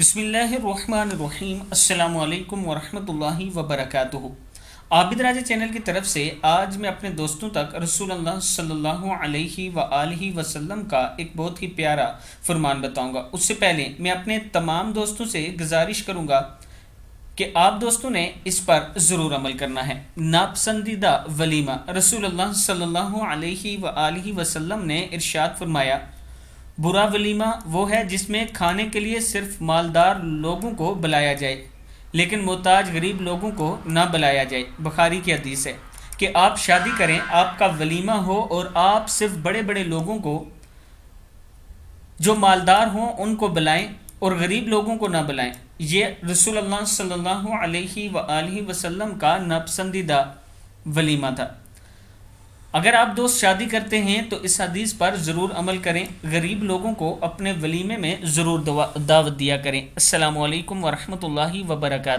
بسم اللہ الرحمن الرحیم۔ السلام علیکم ورحمۃ اللہ وبرکاتہ۔ عابد راجہ چینل کی طرف سے آج میں اپنے دوستوں تک رسول اللہ صلی اللہ علیہ وآلہ وسلم کا ایک بہت ہی پیارا فرمان بتاؤں گا۔ اس سے پہلے میں اپنے تمام دوستوں سے گزارش کروں گا کہ آپ دوستوں نے اس پر ضرور عمل کرنا ہے۔ ناپسندیدہ ولیمہ، رسول اللہ صلی اللہ علیہ وآلہ وسلم نے ارشاد فرمایا، برا ولیمہ وہ ہے جس میں کھانے کے لیے صرف مالدار لوگوں کو بلایا جائے لیکن محتاج غریب لوگوں کو نہ بلایا جائے۔ بخاری کی حدیث ہے کہ آپ شادی کریں، آپ کا ولیمہ ہو اور آپ صرف بڑے بڑے لوگوں کو جو مالدار ہوں ان کو بلائیں اور غریب لوگوں کو نہ بلائیں۔ یہ رسول اللہ صلی اللہ علیہ وآلہ وسلم کا ناپسندیدہ ولیمہ تھا۔ اگر آپ دوست شادی کرتے ہیں تو اس حدیث پر ضرور عمل کریں، غریب لوگوں کو اپنے ولیمے میں ضرور دعوت دیا کریں۔ السلام علیکم ورحمۃ اللہ وبرکاتہ۔